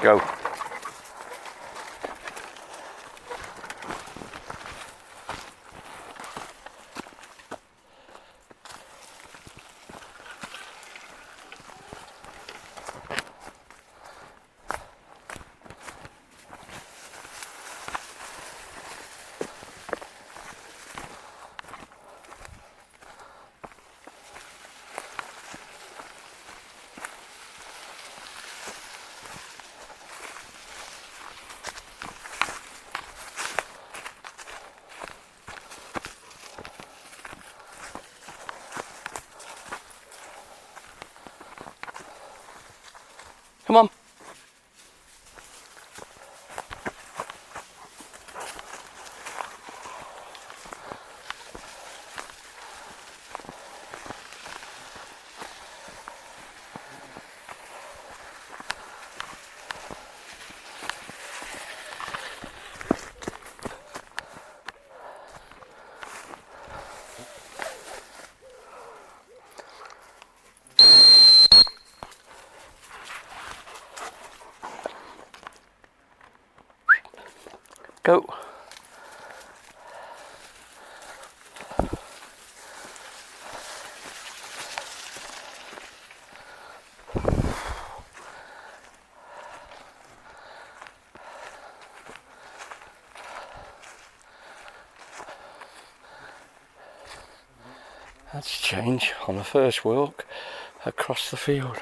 Go. Come on. Go. That's change on the first walk across the field.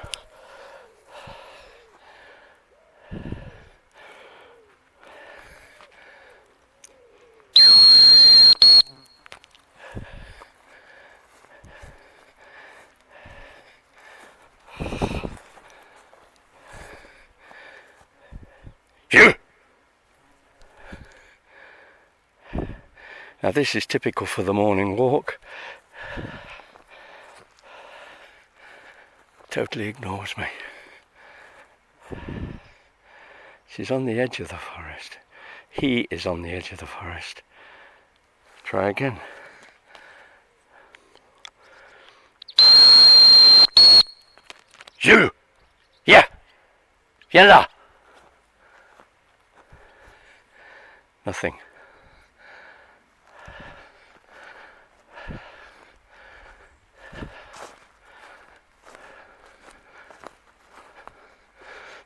Now this is typical for the morning walk. Totally ignores me. She's on the edge of the forest. He is on the edge of the forest. Try again. You! Yeah! Yalla! Nothing.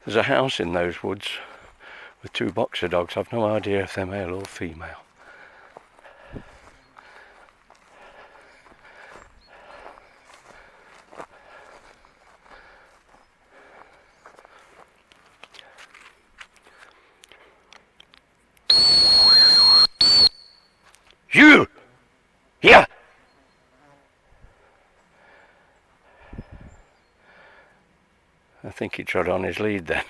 There's a house in those woods with 2 boxer dogs. I've no idea if they're male or female. You! Here! I think he trod on his lead then.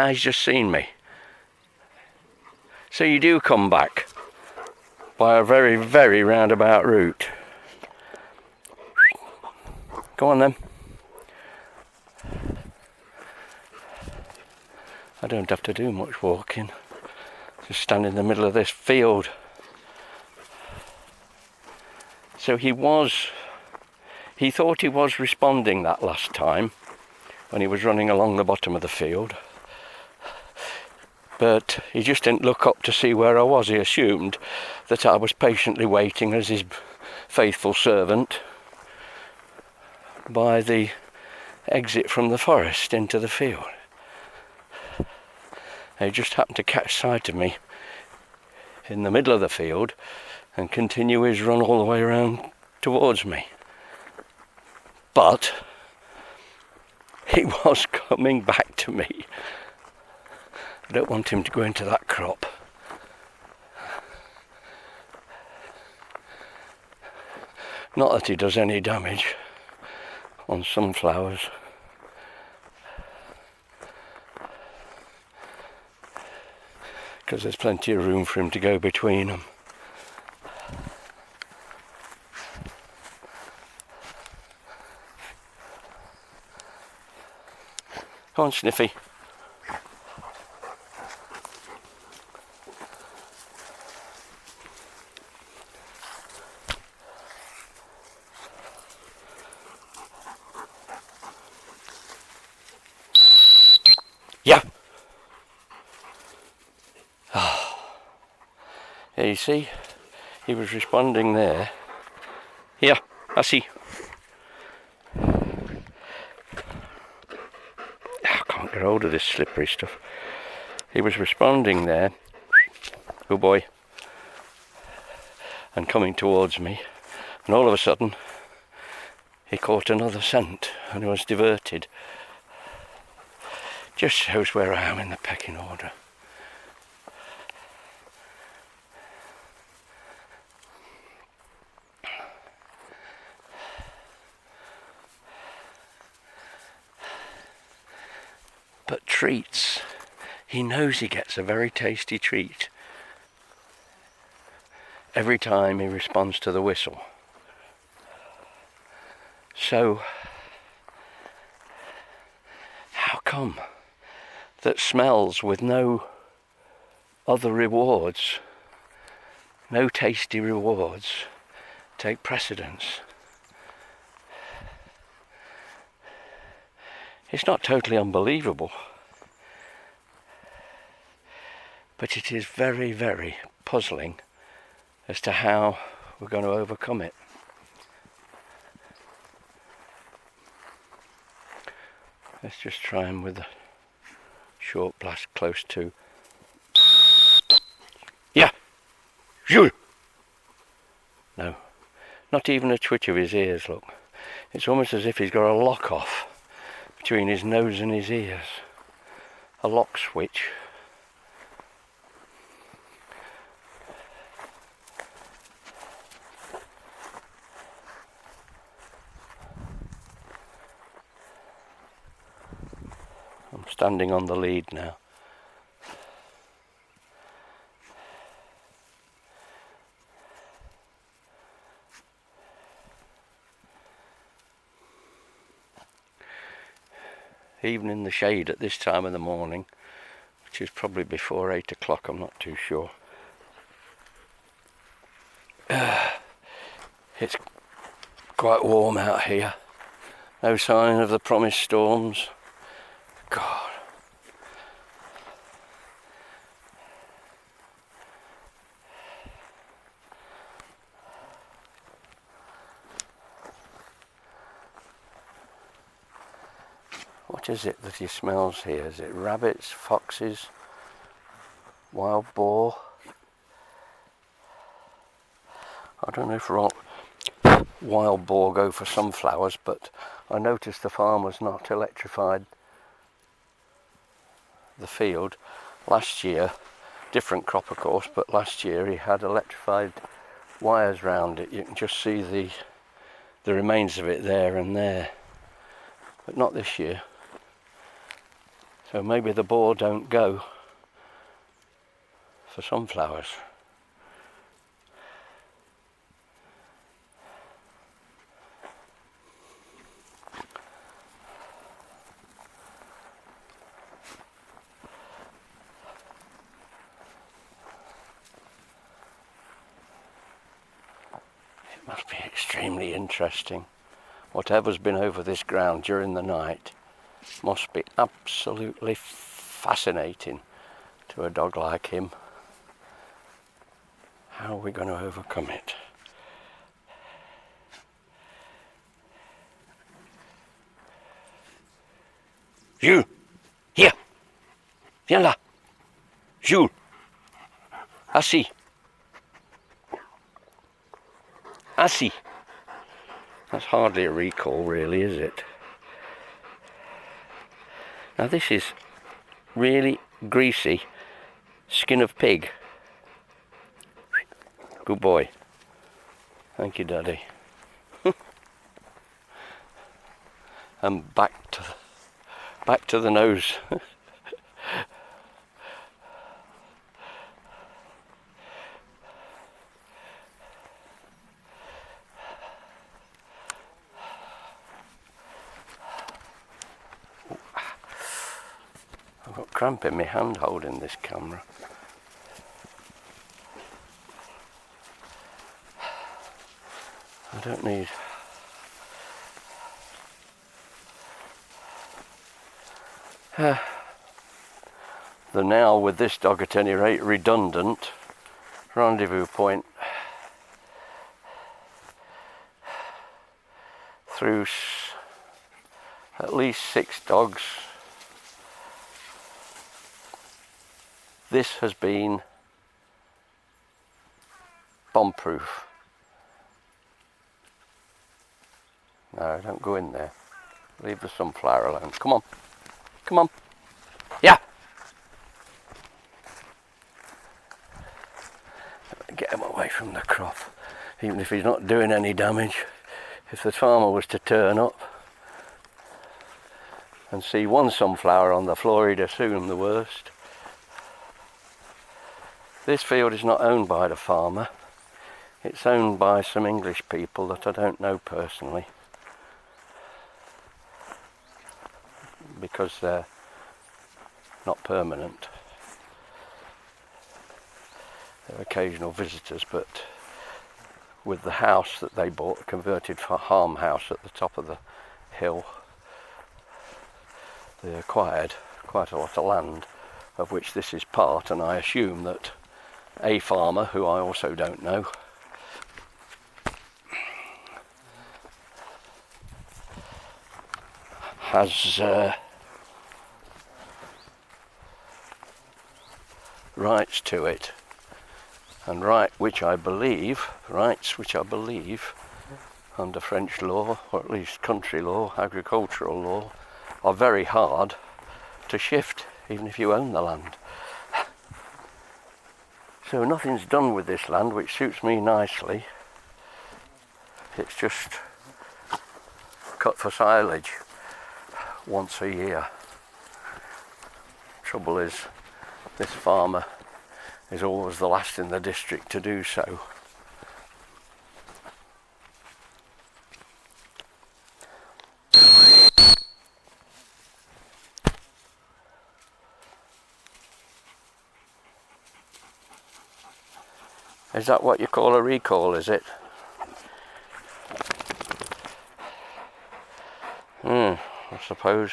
He's just seen me. So you do come back by a very, very roundabout route. Go on then. I don't have to do much walking. Just stand in the middle of this field. So he thought he was responding that last time when he was running along the bottom of the field. But he just didn't look up to see where I was. He assumed that I was patiently waiting as his faithful servant by the exit from the forest into the field. He just happened to catch sight of me in the middle of the field and continue his run all the way around towards me. But he was coming back to me. I don't want him to go into that crop. Not that he does any damage on sunflowers. Because there's plenty of room for him to go between them. Come on, Sniffy. see? He was responding there. Here, I see. I can't get hold of this slippery stuff. He was responding there. Good boy. And coming towards me. And all of a sudden, he caught another scent and was diverted. Just shows where I am in the pecking order. But treats, he knows he gets a very tasty treat every time he responds to the whistle. So, how come that smells with no other rewards, no tasty rewards, take precedence? It's not totally unbelievable, but it is very, very puzzling as to how we're going to overcome it. Let's just try him with a short blast close to. Yeah! Jules! No, not even a twitch of his ears, look. It's almost as if he's got a lock off between his nose and his ears. A lock switch. I'm standing on the lead now. Even in the shade at this time of the morning, which is probably before 8 o'clock, I'm not too sure. It's quite warm out here. No sign of the promised storms. God. What is it that he smells here? Is it rabbits, foxes, wild boar? I don't know if wild boar go for sunflowers, but I noticed the farmer's not electrified the field last year. Different crop, of course, but last year he had electrified wires round it. You can just see the remains of it there and there, but not this year. So maybe the boar don't go for sunflowers. It must be extremely interesting. Whatever's been over this ground during the night must be absolutely fascinating to a dog like him. How are we going to overcome it? Jules! Here! Viens là! Jules! Assis! Assis! That's hardly a recall, really, is it? Now this is really greasy skin of pig. Good boy. Thank you, Daddy. And back to the nose. I've got cramp in my hand holding this camera. I don't need... the now, with this dog at any rate, redundant rendezvous point through at least 6 dogs. This has been bomb-proof. No, don't go in there. Leave the sunflower alone. Come on. Come on. Yeah. Get him away from the crop. Even if he's not doing any damage. If the farmer was to turn up and see one sunflower on the floor, he'd assume the worst. This field is not owned by the farmer. It's owned by some English people that I don't know personally, because they're not permanent. They're occasional visitors, but with the house that they bought, a converted farmhouse at the top of the hill, they acquired quite a lot of land, of which this is part, and I assume that a farmer, who I also don't know, has rights to it, and rights which I believe under French law, or at least country law, agricultural law, are very hard to shift, even if you own the land. So nothing's done with this land, which suits me nicely. It's just cut for silage once a year. Trouble is, this farmer is always the last in the district to do so. Is that what you call a recall, is it? I suppose.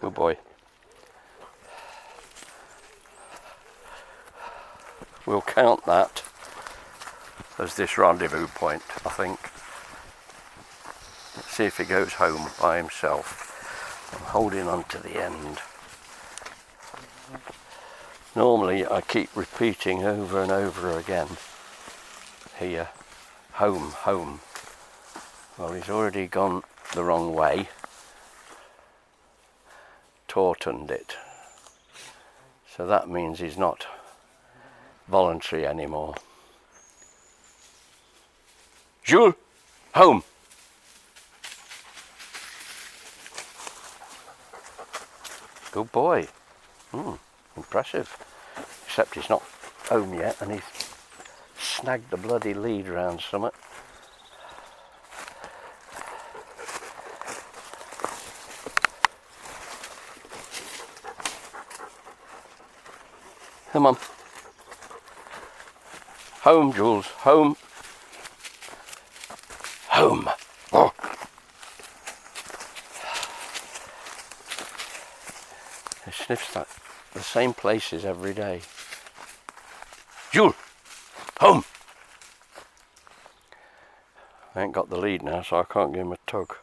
Good boy. We'll count that as this rendezvous point, I think. Let's see if he goes home by himself. I'm holding on to the end. Normally I keep repeating over and over again here, home, home. Well, he's already gone the wrong way, tautened it. So that means he's not voluntary anymore. Jules, home. Good boy. Impressive. Except he's not home yet, and he's snagged the bloody lead around something. Come on. Home, Jules. Home. Home. Oh. He sniffs that the same places every day. Jules, home. I ain't got the lead now, so I can't give him a tug.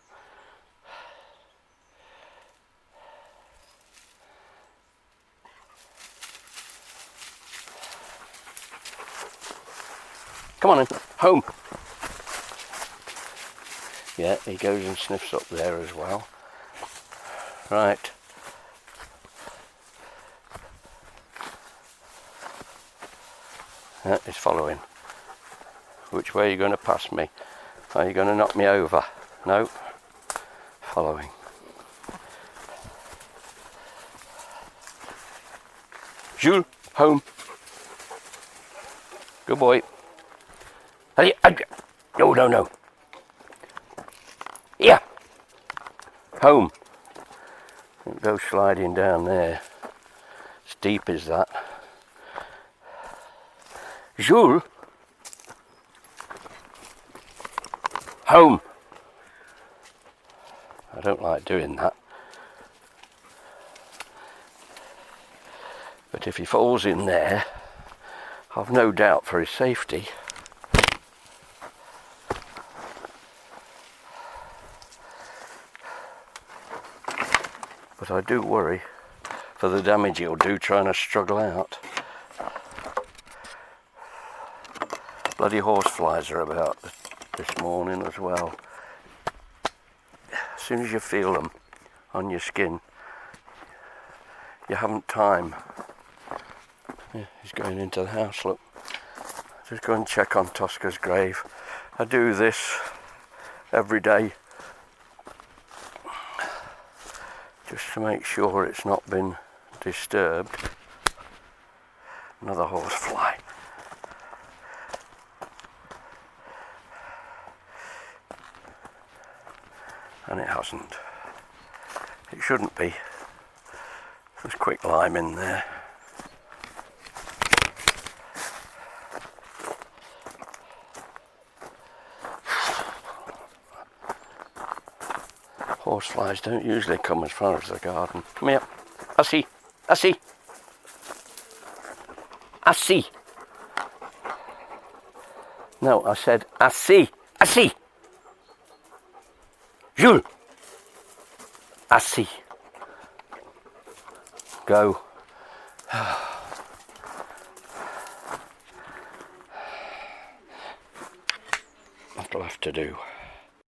Come on in, home. Yeah, he goes and sniffs up there as well. Right. Yeah, he's following. Which way are you going to pass me? Are you going to knock me over? No. Following. Jules, home. Good boy. Hey, no, no, no. Yeah. Home. Don't go sliding down there. As deep as that. Jules. Home. I don't like doing that. But if he falls in there, I've no doubt for his safety, but I do worry for the damage he'll do trying to struggle out. Bloody horseflies are about this morning as well. As soon as you feel them on your skin, you haven't time. Yeah, he's going into the house, look. Just go and check on Tosca's grave. I do this every day just to make sure it's not been disturbed. Another horsefly. And it hasn't. It shouldn't be. There's quick lime in there. Horseflies don't usually come as far as the garden. Come here. I see. I see. I see. No, I said I see. I see. Jules. I see. Go. That'll have to do.